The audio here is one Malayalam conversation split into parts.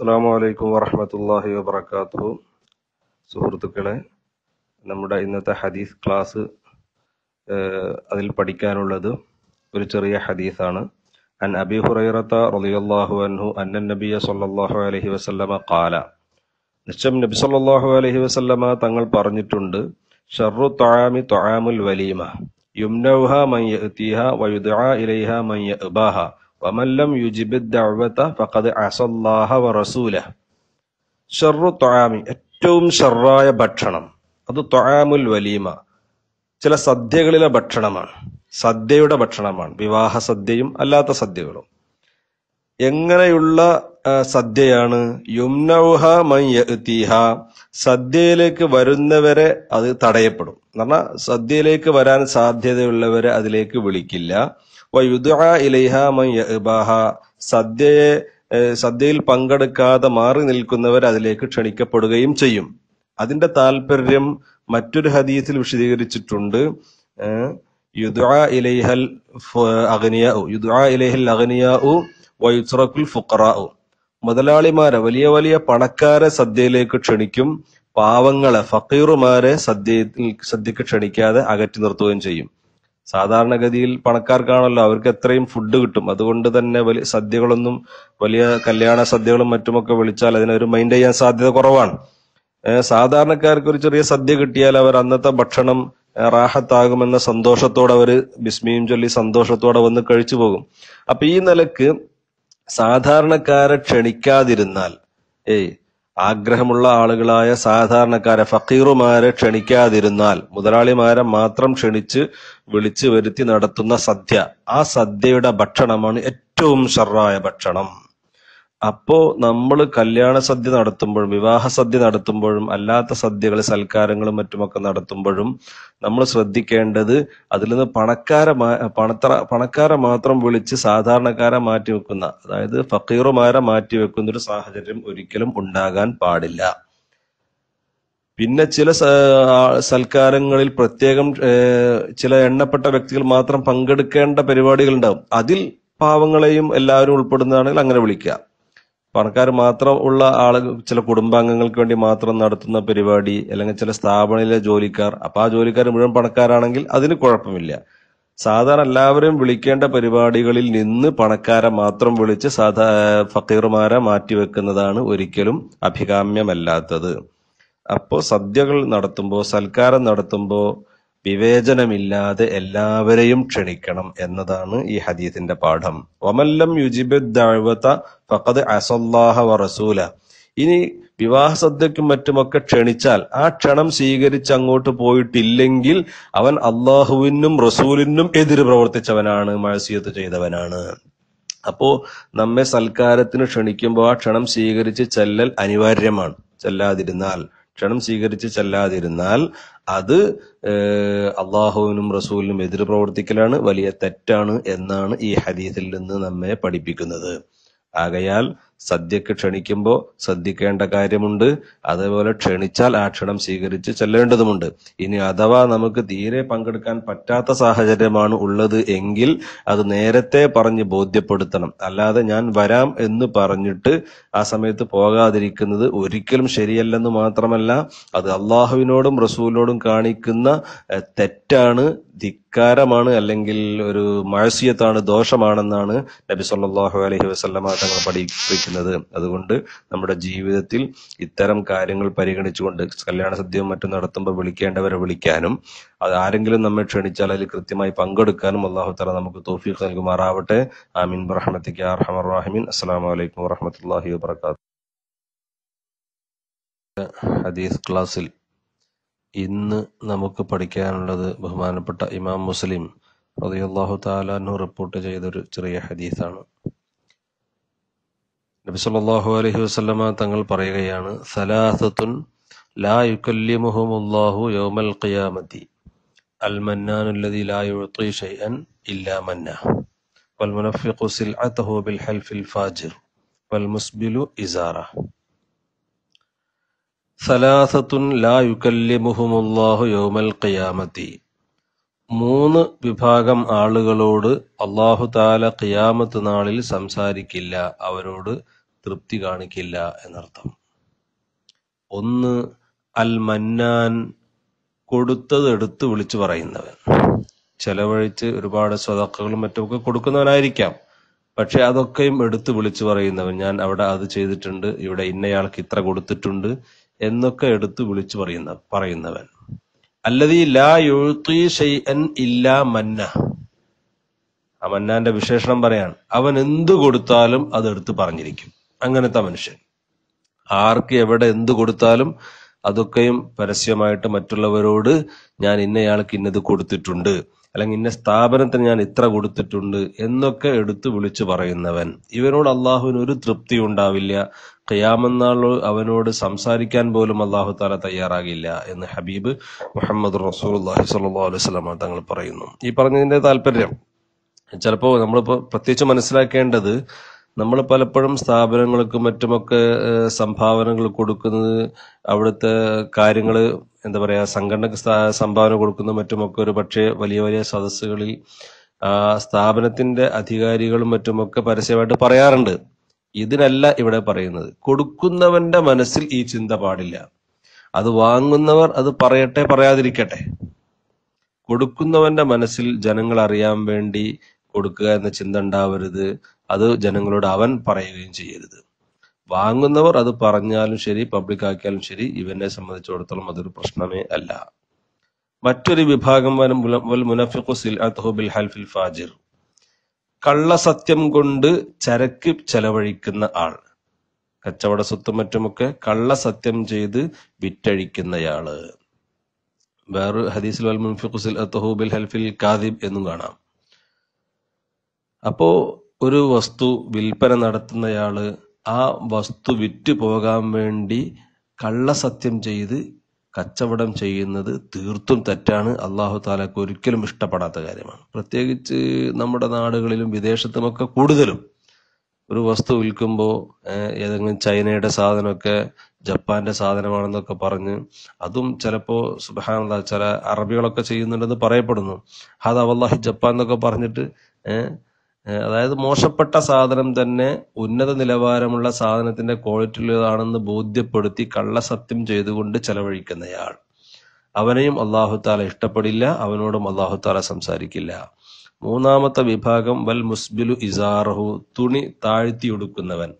അസ്സലാമു അലൈക്കും വറഹ്മത്തുള്ളാഹി വബറകാതുഹു. സുഹൃത്തുക്കളെ, നമ്മുടെ ഇന്നത്തെ ഹദീസ് ക്ലാസ് അതിൽ പഠിക്കാനുള്ളത് ഒരു ചെറിയ ഹദീസാണ്. അൻ അബീ ഹുറൈറത റളിയല്ലാഹു അൻഹു അന്ന നബിയ സല്ലല്ലാഹു അലൈഹി വസല്ലമ ഖാല, നിശ്ചയം നബി സല്ലല്ലാഹു അലൈഹി വസല്ലമ തങ്ങൾ പറഞ്ഞിട്ടുണ്ട്, ഷർറു ത്വആമി ത്വആമുൽ വലീമ യുംനൗഹ മൻ യഅതിഹാ വയുദ്ആ ഇലൈഹാ മൻ യഅബാഹ വമൻ ലം യുജിബിദ് ദഅവത ഫഖദ് അസല്ലാഹ വറസൂലഹ. ഷർറു ത്വആമി, ഏറ്റവും ഷർറായ ഭക്ഷണം, അത് ത്വആമുൽ വലീമ, ചില സദ്യകളിലെ ഭക്ഷണമാണ്, സദ്യയുടെ ഭക്ഷണമാണ്. വിവാഹ സദ്യയും അല്ലാത്ത സദ്യകളും. എങ്ങനെയുള്ള സദ്യയാണ്? യുംനൗഹ മൻ യഅതിഹ, സദ്യയിലേക്ക് വരുന്നവരെ അത് തടയപ്പെടും. എന്ന് പറഞ്ഞാൽ സദ്യയിലേക്ക് വരാൻ സാധ്യതയുള്ളവരെ അതിലേക്ക് വിളിക്കില്ല. വയുദ്ആ ഇലൈഹ മൻ യഅബാഹ, സദ്യയിൽ പങ്കെടുക്കാതെ മാറി നിൽക്കുന്നവർ അതിലേക്ക് ക്ഷണിക്കപ്പെടുകയും ചെയ്യും. അതിന്റെ താല്പര്യം മറ്റൊരു ഹദീസിൽ വിശദീകരിച്ചിട്ടുണ്ട്. യുദ്ആ ഇലൈഹൽ അഗ്നിയാഉ വയുത്റകുൽ ഫുഖറാഉ, മുതലാളിമാരെ, വലിയ വലിയ പണക്കാരെ സദ്യയിലേക്ക് ക്ഷണിക്കും, പാവങ്ങളെ, ഫക്കീറുമാരെ സദ്യക്ക് ക്ഷണിക്കാതെ അകറ്റി നിർത്തുകയും ചെയ്യും. സാധാരണഗതിയിൽ പണക്കാർക്കാണല്ലോ, അവർക്ക് എത്രയും ഫുഡ് കിട്ടും. അതുകൊണ്ട് തന്നെ വലിയ സദ്യകളൊന്നും, വലിയ കല്യാണ സദ്യകളും മറ്റുമൊക്കെ വിളിച്ചാൽ അതിനൊരു മൈൻഡ് ചെയ്യാൻ സാധ്യത കുറവാണ്. സാധാരണക്കാർക്ക് ഒരു ചെറിയ സദ്യ കിട്ടിയാൽ അവർ അന്നത്തെ ഭക്ഷണം റാഹത്താകുമെന്ന സന്തോഷത്തോടെ അവർ ബിസ്മിയും ചൊല്ലി സന്തോഷത്തോടെ വന്ന് കഴിച്ചു പോകും. അപ്പൊ ഈ നിലക്ക് സാധാരണക്കാരെ ക്ഷണിക്കാതിരുന്നാൽ, ആഗ്രഹമുള്ള ആളുകളായ സാധാരണക്കാരെ, ഫക്കീറുമാരെ ക്ഷണിക്കാതിരുന്നാൽ, മുതലാളിമാരെ മാത്രം ക്ഷണിച്ച് വിളിച്ചു വരുത്തി നടത്തുന്ന സദ്യ, ആ സദ്യയുടെ ഭക്ഷണമാണ് ഏറ്റവും ഷർറായ ഭക്ഷണം. അപ്പോ നമ്മൾ കല്യാണ സദ്യ നടത്തുമ്പോഴും വിവാഹ സദ്യ നടത്തുമ്പോഴും അല്ലാത്ത സദ്യകൾ, സൽക്കാരങ്ങളും മറ്റുമൊക്കെ നടത്തുമ്പോഴും നമ്മൾ ശ്രദ്ധിക്കേണ്ടത്, അതിൽ നിന്ന് പണക്കാരെ മാത്രം വിളിച്ച് സാധാരണക്കാരെ മാറ്റിവെക്കുന്ന, അതായത് ഫക്കീറുമാരെ മാറ്റിവെക്കുന്ന ഒരു സാഹചര്യം ഒരിക്കലും ഉണ്ടാകാൻ പാടില്ല. പിന്നെ ചില സൽക്കാരങ്ങളിൽ പ്രത്യേകം ചില എണ്ണപ്പെട്ട വ്യക്തികൾ മാത്രം പങ്കെടുക്കേണ്ട പരിപാടികൾ ഉണ്ടാവും. അതിൽ പാവങ്ങളെയും എല്ലാവരും ഉൾപ്പെടുന്നതാണെങ്കിൽ അങ്ങനെ വിളിക്കുക. പണക്കാർ മാത്രം ഉള്ള ആളുകൾ, ചില കുടുംബാംഗങ്ങൾക്ക് വേണ്ടി മാത്രം നടത്തുന്ന പരിപാടി, അല്ലെങ്കിൽ ചില സ്ഥാപനത്തിലെ ജോലിക്കാർ, അപ്പൊ ആ ജോലിക്കാർ മുഴുവൻ പണക്കാരാണെങ്കിൽ അതിന് കുഴപ്പമില്ല. സാധാരണ എല്ലാവരും വിളിക്കേണ്ട പരിപാടികളിൽ നിന്ന് പണക്കാരെ മാത്രം വിളിച്ച് ഫക്കീറുമാരെ മാറ്റിവെക്കുന്നതാണ് ഒരിക്കലും അഭികാമ്യമല്ലാത്തത്. അപ്പോ സദ്യകൾ നടത്തുമ്പോ, സൽക്കാരം നടത്തുമ്പോ വിവേചനമില്ലാതെ എല്ലാവരെയും ക്ഷണിക്കണം എന്നതാണ് ഈ ഹദീസിന്റെ പാഠം. വമല്ലം യുജിബിദ് ദഅവത ഫഖദ് അസല്ലാഹ വറസൂല. ഇനി വിവാഹ സദ്യക്കും മറ്റുമൊക്കെ ക്ഷണിച്ചാൽ ആ ക്ഷണം സ്വീകരിച്ച് അങ്ങോട്ട് പോയിട്ടില്ലെങ്കിൽ അവൻ അള്ളാഹുവിനും റസൂലിനും എതിര് പ്രവർത്തിച്ചവനാണ്, മഅസിയത്ത് ചെയ്തവനാണ്. അപ്പോ നമ്മെ സൽക്കാരത്തിന് ക്ഷണിക്കുമ്പോൾ ആ ക്ഷണം സ്വീകരിച്ച് ചെല്ലൽ അനിവാര്യമാണ്. ക്ഷണം സ്വീകരിച്ച് ചെല്ലാതിരുന്നാൽ അത് അള്ളാഹുവിനും റസൂലിനും എതിര് പ്രവർത്തിക്കലാണ്, വലിയ തെറ്റാണ് എന്നാണ് ഈ ഹദീസിൽ നിന്ന് നമ്മെ പഠിപ്പിക്കുന്നത്. ആകയാൽ സദ്യക്ക് ക്ഷണിക്കുമ്പോൾ ശ്രദ്ധിക്കേണ്ട കാര്യമുണ്ട്. അതേപോലെ ക്ഷണിച്ചാൽ ആ ക്ഷണം സ്വീകരിച്ച് ചെല്ലേണ്ടതുമുണ്ട്. ഇനി അഥവാ നമുക്ക് തീരെ പങ്കെടുക്കാൻ പറ്റാത്ത സാഹചര്യമാണ് ഉള്ളത് എങ്കിൽ അത് നേരത്തെ പറഞ്ഞ് ബോധ്യപ്പെടുത്തണം. അല്ലാതെ ഞാൻ വരാം എന്ന് പറഞ്ഞിട്ട് ആ സമയത്ത് പോകാതിരിക്കുന്നത് ഒരിക്കലും ശരിയല്ലെന്ന് മാത്രമല്ല, അത് അള്ളാഹുവിനോടും റസൂലിനോടും കാണിക്കുന്ന തെറ്റാണ്, ധിക്കാരമാണ്, അല്ലെങ്കിൽ ഒരു മഅസിയത്താണ്, ദോഷമാണെന്നാണ് നബി സല്ലല്ലാഹു അലൈഹി വസല്ലമ തങ്ങൾ പഠിപ്പിക്കുന്നത്. അതുകൊണ്ട് നമ്മുടെ ജീവിതത്തിൽ ഇത്തരം കാര്യങ്ങൾ പരിഗണിച്ചുകൊണ്ട് കല്യാണ സദ്യയും മറ്റും നടത്തുമ്പോൾ വിളിക്കേണ്ടവരെ വിളിക്കാനും, അത് ആരെങ്കിലും നമ്മെ ക്ഷണിച്ചാൽ അതിൽ കൃത്യമായി പങ്കെടുക്കാനും അല്ലാഹു തആല നമുക്ക് തൗഫീഖ് നൽകുമാറാവട്ടെ. ആമീൻ ബിറഹ്മതിക യാ അർഹമർ റഹീമീൻ. അസ്സലാമു അലൈക്കും വറഹ്മത്തുള്ളാഹി വബറകാതുഹു. ഹദീസ് ക്ലാസ്സിൽ ഇന്ന് നമുക്ക് പഠിക്കാനുള്ളത് ബഹുമാനപ്പെട്ട ഇമാം മുസ്ലിം റളിയല്ലാഹു തആല അൻഹു റിപ്പോർട്ട് ചെയ്തൊരു ചെറിയ ഹദീസാണ്. നബി സല്ലല്ലാഹു അലൈഹി വസല്ലമ തങ്ങൾ പറയുകയാണ്, സലാസത്തുൻ ലാ യുകല്ലിമുഹുമുല്ലാഹു യൗമൽ ഖിയാമത്തി അൽ മന്നാനു അല്ലദീ ലാ യുഅതി ശൈഅൻ ഇല്ലാ മന്ന വൽ മുനഫിഖു സിൽഅതഹു ബിൽ ഹൽഫിൽ ഫാജിർ വൽ മുസ്ബിലു ഇസാറ. സലാസത്തുൻ ലാ യുകല്ലിമുഹുമുല്ലാഹു യൗമൽ ഖിയാമത്തി, 3 വിഭാഗം ആളുകളോട് അല്ലാഹു തആല ഖിയാമത്ത് നാളിൽ സംസാരിക്കില്ല, അവരോട് തൃപ്തി കാണിക്കില്ല എന്നർത്ഥം. ഒന്ന്, അൽ മന്നാൻ, കൊടുത്തത് എടുത്ത് വിളിച്ചു പറയുന്നവൻ. ചെലവഴിച്ച് ഒരുപാട് സ്വതക്കകളും മറ്റുമൊക്കെ കൊടുക്കുന്നവനായിരിക്കാം, പക്ഷെ അതൊക്കെയും എടുത്ത് വിളിച്ചു പറയുന്നവൻ. ഞാൻ അവിടെ അത് ചെയ്തിട്ടുണ്ട്, ഇവിടെ ഇന്നയാൾക്ക് ഇത്ര കൊടുത്തിട്ടുണ്ട് എന്നൊക്കെ എടുത്ത് വിളിച്ചു പറയുന്നവൻ. അല്ലദീ ലാ യുഅ്തി ശൈഅൻ ഇല്ലാ മന്ന. ആ മന്നാന്റെ വിശേഷണം പറയാൻ, അവൻ എന്തു കൊടുത്താലും അത് എടുത്ത് പറഞ്ഞിരിക്കും. അങ്ങനത്തെ മനുഷ്യൻ. ആർക്ക് എവിടെ എന്ത് കൊടുത്താലും അതൊക്കെയും പരസ്യമായിട്ട് മറ്റുള്ളവരോട് ഞാൻ ഇന്നയാൾക്ക് ഇന്നത് കൊടുത്തിട്ടുണ്ട്, അല്ലെങ്കിൽ ഇന്ന സ്ഥാപനത്തിന് ഞാൻ ഇത്ര കൊടുത്തിട്ടുണ്ട് എന്നൊക്കെ എടുത്ത് വിളിച്ചു പറയുന്നവൻ. ഇവനോട് അള്ളാഹുവിന് ഒരു തൃപ്തി ഉണ്ടാവില്ല. ഖിയാമത്ത് നാൾ അവനോട് സംസാരിക്കാൻ പോലും അള്ളാഹു താല തയ്യാറാകില്ല എന്ന് ഹബീബ് മുഹമ്മദ് റസൂലുള്ളാഹി സ്വല്ലല്ലാഹു അലൈഹി വസല്ലം തങ്ങൾ പറയുന്നു. ഈ പറഞ്ഞതിന്റെ താല്പര്യം ചിലപ്പോ നമ്മളിപ്പോ പ്രത്യേകിച്ച് മനസ്സിലാക്കേണ്ടത്, നമ്മൾ പലപ്പോഴും സ്ഥാപനങ്ങൾക്കും മറ്റുമൊക്കെ സംഭാവനകൾ കൊടുക്കുന്നത്, അവിടുത്തെ കാര്യങ്ങൾ എന്താ പറയാ, സംഘടനക്ക് സംഭാവന കൊടുക്കുന്ന മറ്റുമൊക്കെ ഒരു പക്ഷേ വലിയ വലിയ സദസ്സുകളിൽ സ്ഥാപനത്തിന്റെ അധികാരികളും മറ്റുമൊക്കെ പരസ്യമായിട്ട് പറയാറുണ്ട്. ഇതിനല്ല ഇവിടെ പറയുന്നത്. കൊടുക്കുന്നവന്റെ മനസ്സിൽ ഈ ചിന്ത പാടില്ല. അത് വാങ്ങുന്നവർ അത് പറയട്ടെ പറയാതിരിക്കട്ടെ. കൊടുക്കുന്നവന്റെ മനസ്സിൽ ജനങ്ങൾ അറിയാൻ വേണ്ടി കൊടുക്കുക എന്ന ചിന്ത ഉണ്ടാവരുത്. അത് ജനങ്ങളോട് അവൻ പറയുകയും ചെയ്യരുത്. വാങ്ങുന്നവർ അത് പറഞ്ഞാലും ശരി, പബ്ലിക് ആക്കിയാലും ശരി, ഇവനെ സംബന്ധിച്ചിടത്തോളം അതൊരു പ്രശ്നമേ അല്ല. മറ്റൊരു വിഭാഗം വൽ മുനഫിഖു സിൽഅതുഹു ബിൽ ഹൽഫിൽ ഫാജിർ. കള്ളസത്യം കൊണ്ട് ചരക്ക് ചെലവഴിക്കുന്ന ആൾ, കച്ചവട സ്വത്തും മറ്റുമൊക്കെ കള്ളസത്യം ചെയ്ത് വിറ്റഴിക്കുന്നയാള്. വേറൊരു ഹദീസിൽ വൽ മുനഫിഖു സിൽഅതുഹു ബിൽ ഹൽഫിൽ കാദിബ് എന്നും കാണാം. അപ്പോ ഒരു വസ്തു വിൽപ്പന നടത്തുന്നയാള് ആ വസ്തു വിറ്റ് പോകാൻ വേണ്ടി കള്ളസത്യം ചെയ്ത് കച്ചവടം ചെയ്യുന്നത് തീർത്തും തെറ്റാണ്. അള്ളാഹു താലാക്ക് ഒരിക്കലും ഇഷ്ടപ്പെടാത്ത കാര്യമാണ്. പ്രത്യേകിച്ച് നമ്മുടെ നാടുകളിലും വിദേശത്തുമൊക്കെ കൂടുതലും ഒരു വസ്തു വിൽക്കുമ്പോൾ ഏതെങ്കിലും ചൈനയുടെ സാധനമൊക്കെ ജപ്പാന്റെ സാധനമാണെന്നൊക്കെ പറഞ്ഞ്, അതും ചിലപ്പോ സുബ്ഹാനല്ലാഹ് ചില അറബികളൊക്കെ ചെയ്യുന്നുണ്ടെന്ന് പറയപ്പെടുന്നു. ഹാദാ വല്ലാഹി ജപ്പാൻ എന്നൊക്കെ പറഞ്ഞിട്ട് അതായത് മോശപ്പെട്ട സാധനം തന്നെ ഉന്നത നിലവാരമുള്ള സാധനത്തിന്റെ ക്വാളിറ്റിയുള്ളതാണെന്ന് ബോധ്യപ്പെടുത്തി കള്ളസത്യം ചെയ്തുകൊണ്ട് ചെലവഴിക്കുന്നയാൾ, അവനെയും അല്ലാഹു തആല ഇഷ്ടപ്പെടില്ല, അവനോടും അല്ലാഹു തആല സംസാരിക്കില്ല. മൂന്നാമത്തെ വിഭാഗം വൽ മുസ്ബിലു ഇസാറഹു, തുണി താഴ്ത്തി ഉടുക്കുന്നവൻ,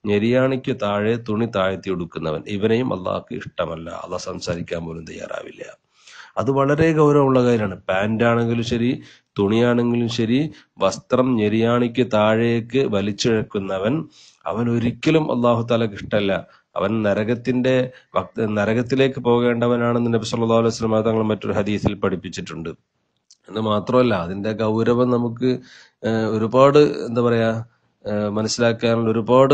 ഞെരിയാണിക്ക് താഴെ തുണി താഴ്ത്തി ഉടുക്കുന്നവൻ, ഇവനെയും അള്ളാഹ്ക്ക് ഇഷ്ടമല്ല. അള്ളാഹ് സംസാരിക്കാൻ പോലും തയ്യാറാവില്ല. അത് വളരെ ഗൗരവമുള്ള കാര്യമാണ്. പാന്റാണെങ്കിലും ശരി, തുണിയാണെങ്കിലും ശരി, വസ്ത്രം ഞെരിയാണിക്ക് താഴേക്ക് വലിച്ചിഴക്കുന്നവൻ, അവൻ ഒരിക്കലും അള്ളാഹു തആലക്ക് ഇഷ്ടമല്ല. അവൻ നരകത്തിലേക്ക് പോകേണ്ടവനാണെന്ന് നബി സല്ലല്ലാഹു അലൈഹി വസല്ലം തങ്ങൾ മറ്റൊരു ഹദീസിൽ പഠിപ്പിച്ചിട്ടുണ്ട്. എന്ന് മാത്രമല്ല, അതിന്റെ ഗൗരവം നമുക്ക് ഒരുപാട് എന്താ പറയാ മനസ്സിലാക്കാനുള്ള ഒരുപാട്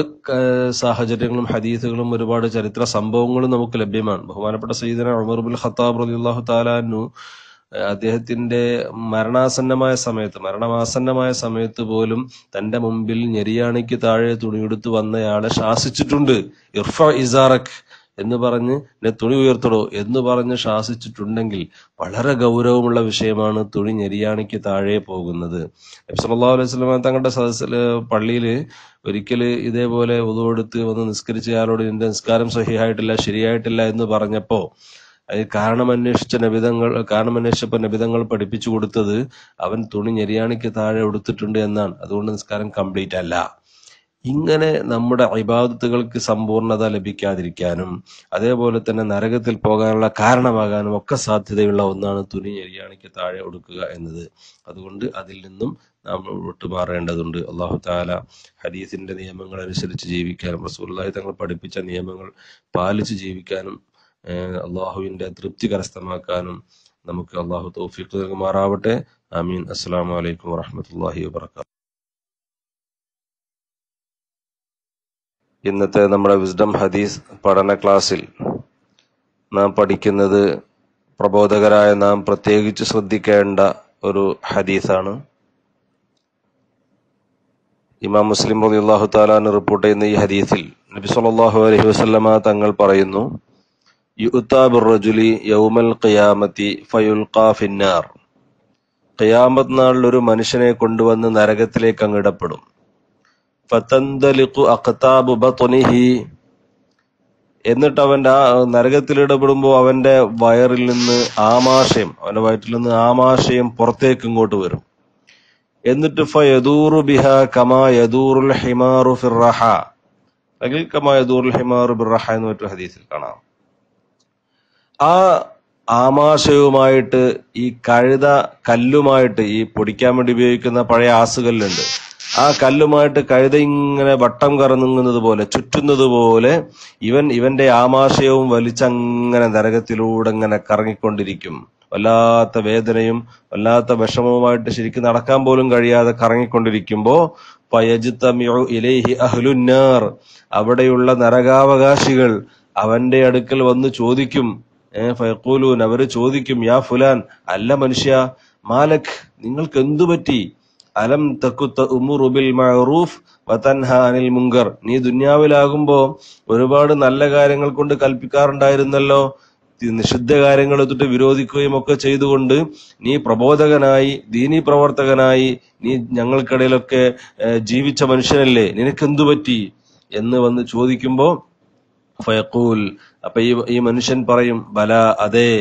സാഹചര്യങ്ങളും ഹദീസുകളും ഒരുപാട് ചരിത്ര സംഭവങ്ങളും നമുക്ക് ലഭ്യമാണ്. ബഹുമാനപ്പെട്ട സയ്യിദന ഉമർ ഇബ്നുൽ ഖത്താബ് റളിയല്ലാഹു തആല അൻഹു അദ്ദേഹത്തിന്റെ മരണമാസന്നമായ സമയത്ത് പോലും തന്റെ മുമ്പിൽ ഞെരിയാണിക്ക് താഴെ തുണിയെടുത്ത് വന്നയാളെ ശാസിച്ചിട്ടുണ്ട്. ഇർഫ ഇസാറക് എന്ന് പറഞ്ഞ് തുണി ഉയർത്തടോ എന്ന് പറഞ്ഞ് ശാസിച്ചിട്ടുണ്ടെങ്കിൽ വളരെ ഗൗരവമുള്ള വിഷയമാണ് തുണി ഞെരിയാണിക്ക് താഴെ പോകുന്നത്. നബി സല്ലല്ലാഹു അലൈഹി വസല്ലം തങ്ങളുടെ പള്ളിയില് ഒരിക്കല് ഇതേപോലെ വുളു എടുത്ത് വന്ന് നിസ്കരിച്ച ആളോട് നിന്റെ നിസ്കാരം സഹിഹായിട്ടില്ല, ശരിയായിട്ടില്ല എന്ന് പറഞ്ഞപ്പോ കാരണമന്വേഷിച്ചപ്പോ നബിതങ്ങൾ പഠിപ്പിച്ചു കൊടുത്തത് അവൻ തുണി ഞെരിയാണിക്ക് താഴെ ഉടുത്തിട്ടുണ്ട് എന്നാണ്, അതുകൊണ്ട് നിസ്കാരം കംപ്ലീറ്റ് അല്ല. ഇങ്ങനെ നമ്മുടെ ഇബാദത്തുകൾക്ക് സമ്പൂർണത ലഭിക്കാതിരിക്കാനും അതേപോലെ തന്നെ നരകത്തിൽ പോകാനുള്ള കാരണമാകാനും ഒക്കെ സാധ്യതയുള്ള ഒന്നാണ് തുണി ഞെരിയാണിക്ക് താഴെ ഉടുക്കുക എന്നത്. അതുകൊണ്ട് അതിൽ നിന്നും നാം വിട്ടുമാറേണ്ടതുണ്ട്. അല്ലാഹു തആല ഹദീസിന്റെ നിയമങ്ങൾ അനുസരിച്ച് ജീവിക്കാനും റസൂലുള്ളാഹി തങ്ങൾ പഠിപ്പിച്ച നിയമങ്ങൾ പാലിച്ച് ജീവിക്കാനും അള്ളാഹുവിന്റെ തൃപ്തി കരസ്ഥമാക്കാനും നമുക്ക് അള്ളാഹു തൗഫീഖ് നൽകുമാറാവട്ടെ. ആമീൻ. അസ്സലാമു അലൈക്കും വറഹ്മത്തുള്ളാഹി വബറകാതുഹു. ഇന്നത്തെ നമ്മുടെ വിസ്ഡം ഹദീസ് പഠന ക്ലാസ്സിൽ നാം പഠിക്കുന്നത് പ്രബോധകരായ നാം പ്രത്യേകിച്ച് ശ്രദ്ധിക്കേണ്ട ഒരു ഹദീസാണ്. ഇമാം മുസ്ലിം റളിയല്ലാഹു തആല അൻഹു റിപ്പോർട്ട് ചെയ്യുന്ന ഈ ഹദീസിൽ നബി സല്ലല്ലാഹു അലൈഹി വസല്ലമ തങ്ങൾ പറയുന്നു, യുഅ്താ ബിർറജുലി യൗമൽ ഖിയാമത്തി ഫയുൽഖാ ഫിന്നാർ. ഖിയാമത്ത് നാളിൽ ഒരു മനുഷ്യനെ കൊണ്ടുവന്ന് നരകത്തിലേക്ക് അങ്ങിടപ്പെടും. ഫതന്തലിഖു അഖ്താബു ബത്നിഹി, എന്നിട്ട് അവന്റെ ആ നരകത്തിൽ ഇടപെടുമ്പോൾ അവന്റെ വയറിൽ നിന്ന് ആമാശയം, അവന്റെ വയറ്റിൽ നിന്ന് ആമാശയം പുറത്തേക്ക് ഇങ്ങോട്ട് വരും. എന്നിട്ട് ഫയദൂറു ബിഹാ കമാ യദൂറുൽ ഹിമാറു ഫിർറഹ, അല്ലെങ്കിൽ കമാ യദൂറുൽ ഹിമാറു ബിർറഹ എന്ന് മറ്റൊരു ഹദീസിൽ കാണാം. ആ ആമാശയവുമായിട്ട് ഈ കഴുത കല്ലുമായിട്ട്, ഈ പൊടിക്കാൻ വേണ്ടി ഉപയോഗിക്കുന്ന പഴയ ആസുകല്ലുണ്ട്, ആ കല്ലുമായിട്ട് കഴുത ഇങ്ങനെ വട്ടം കറങ്ങുന്നത് പോലെ, ചുറ്റുന്നത് പോലെ ഇവന്റെ ആമാശയവും വലിച്ചങ്ങനെ നരകത്തിലൂടെ ഇങ്ങനെ കറങ്ങിക്കൊണ്ടിരിക്കും. വല്ലാത്ത വേദനയും വല്ലാത്ത വിഷമവുമായിട്ട് ശരിക്കും നടക്കാൻ പോലും കഴിയാതെ കറങ്ങിക്കൊണ്ടിരിക്കുമ്പോ ഫയജ്തമിഉ ഇലൈഹി അഹ്ലുന്നാർ, അവിടെയുള്ള നരകാവകാശികൾ അവന്റെ അടുക്കൽ വന്ന് ചോദിക്കും. ഫയഖൂലൂൻ, അവര് ചോദിക്കും, യാ ഫുലാൻ, അല്ല മനുഷ്യ, മാലക്, നിങ്ങൾക്ക് എന്തു പറ്റി? അലം തകു തഅ്മുറു ബിൽ മഅറൂഫ് വതൻഹാ അനിൽ മുങ്കർ, നീ ദുനിയാവിലാകുമ്പോ ഒരുപാട് നല്ല കാര്യങ്ങൾ കൊണ്ട് കൽപ്പിക്കാറുണ്ടായിരുന്നല്ലോ, നിഷിദ്ധ കാര്യങ്ങൾ തൊട്ട് വിരോധിക്കുകയും ഒക്കെ ചെയ്തുകൊണ്ട് നീ പ്രബോധകനായി, ദീനീ പ്രവർത്തകനായി നീ ഞങ്ങൾക്കിടയിലൊക്കെ ജീവിച്ച മനുഷ്യനല്ലേ, നിനക്കെന്തു പറ്റി എന്ന് വന്ന് ചോദിക്കുമ്പോ ഫയഖൂൽ, അപ്പൊ ഈ മനുഷ്യൻ പറയും, ബല, അതെ,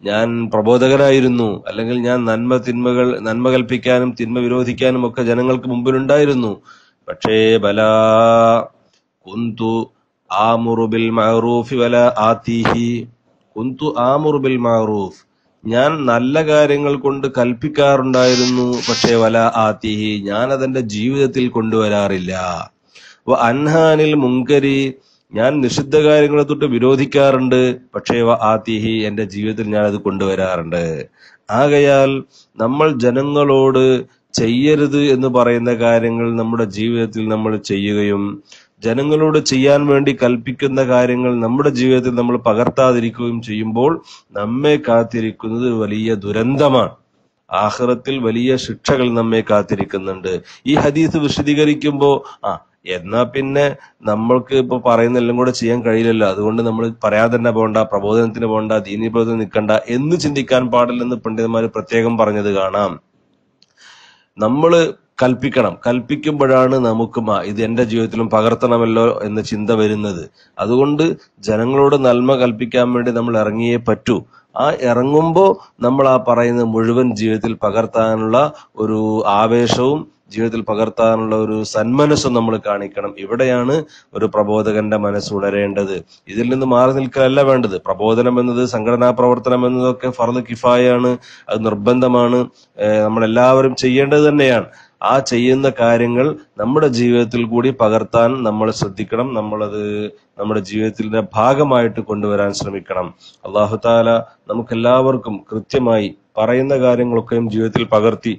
ഞാൻ പ്രബോധകനായിരുന്നു, അല്ലെങ്കിൽ ഞാൻ നന്മ കൽപ്പിക്കാനും തിന്മ വിരോധിക്കാനും ഒക്കെ ജനങ്ങൾക്ക് മുമ്പിലുണ്ടായിരുന്നു. പക്ഷേ ബലാ കുന്തു ആമുറു ബിൽ മഅറൂഫി വല ആതിഹി, കുന്തു ആമുറു ബിൽ മഅറൂഫ്, ഞാൻ നല്ല കാര്യങ്ങൾ കൊണ്ട് കൽപ്പിക്കാറുണ്ടായിരുന്നു, പക്ഷേ വല ആതിഹി, ഞാൻ അതെന്റെ ജീവിതത്തിൽ കൊണ്ടുവരാറില്ല. വ അൻഹാനിൽ മുങ്കരി, ഞാൻ നിഷിദ്ധ കാര്യങ്ങളെ തൊട്ട് വിരോധിക്കാറുണ്ട്, പക്ഷേ വ ആതിഹി, എന്റെ ജീവിതത്തിൽ ഞാൻ അത് കൊണ്ടുവരാറുണ്ട്. ആകയാൽ നമ്മൾ ജനങ്ങളോട് ചെയ്യരുത് എന്ന് പറയുന്ന കാര്യങ്ങൾ നമ്മുടെ ജീവിതത്തിൽ നമ്മൾ ചെയ്യുകയും ജനങ്ങളോട് ചെയ്യാൻ വേണ്ടി കൽപ്പിക്കുന്ന കാര്യങ്ങൾ നമ്മുടെ ജീവിതത്തിൽ നമ്മൾ പകർത്താതിരിക്കുകയും ചെയ്യുമ്പോൾ നമ്മെ കാത്തിരിക്കുന്നത് വലിയ ദുരന്തമാണ്. ആഖിറത്തിൽ വലിയ ശിക്ഷകൾ നമ്മെ കാത്തിരിക്കുന്നുണ്ട്. ഈ ഹദീസ് വിശദീകരിക്കുമ്പോ എന്നാ പിന്നെ നമ്മൾക്ക് ഇപ്പൊ പറയുന്നെല്ലാം കൂടെ ചെയ്യാൻ കഴിയില്ലല്ലോ, അതുകൊണ്ട് നമ്മൾ പറയാതെ തന്നെ പോകണ്ട, പ്രബോധനത്തിന് പോകണ്ട, ദീനീ പ്രബോധനം നിൽക്കണ്ട എന്ന് ചിന്തിക്കാൻ പാടില്ലെന്ന് പണ്ഡിതന്മാര് പ്രത്യേകം പറഞ്ഞത് കാണാം. നമ്മള് കൽപ്പിക്കണം, കൽപ്പിക്കുമ്പോഴാണ് നമുക്ക് ഇത് എന്റെ ജീവിതത്തിലും പകർത്തണമല്ലോ എന്ന ചിന്ത വരുന്നത്. അതുകൊണ്ട് ജനങ്ങളോട് നന്മ കൽപ്പിക്കാൻ വേണ്ടി നമ്മൾ ഇറങ്ങിയേ പറ്റൂ. ആ ഇറങ്ങുമ്പോ നമ്മൾ ആ പറയുന്ന മുഴുവൻ ജീവിതത്തിൽ പകർത്താനുള്ള ഒരു ആവേശവും ജീവിതത്തിൽ പകർത്താനുള്ള ഒരു സന്മനസ്സും നമ്മൾ കാണിക്കണം. ഇവിടെയാണ് ഒരു പ്രബോധകന്റെ മനസ്സ് ഉണരേണ്ടത്. ഇതിൽ നിന്ന് മാറി നിൽക്കലല്ല വേണ്ടത്. പ്രബോധനം എന്നത്, സംഘടനാ പ്രവർത്തനം എന്നതൊക്കെ ഫർദ് കിഫായാണ്, അത് നിർബന്ധമാണ്, നമ്മളെല്ലാവരും ചെയ്യേണ്ടത് തന്നെയാണ്. ആ ചെയ്യുന്ന കാര്യങ്ങൾ നമ്മുടെ ജീവിതത്തിൽ കൂടി പകർത്താൻ നമ്മൾ ശ്രദ്ധിക്കണം. നമ്മളത് നമ്മുടെ ജീവിതത്തിന്റെ ഭാഗമായിട്ട് കൊണ്ടുവരാൻ ശ്രമിക്കണം. അല്ലാഹു തആല നമുക്കെല്ലാവർക്കും കൃത്യമായി പറയുന്ന കാര്യങ്ങളൊക്കെയും ജീവിതത്തിൽ പകർത്തി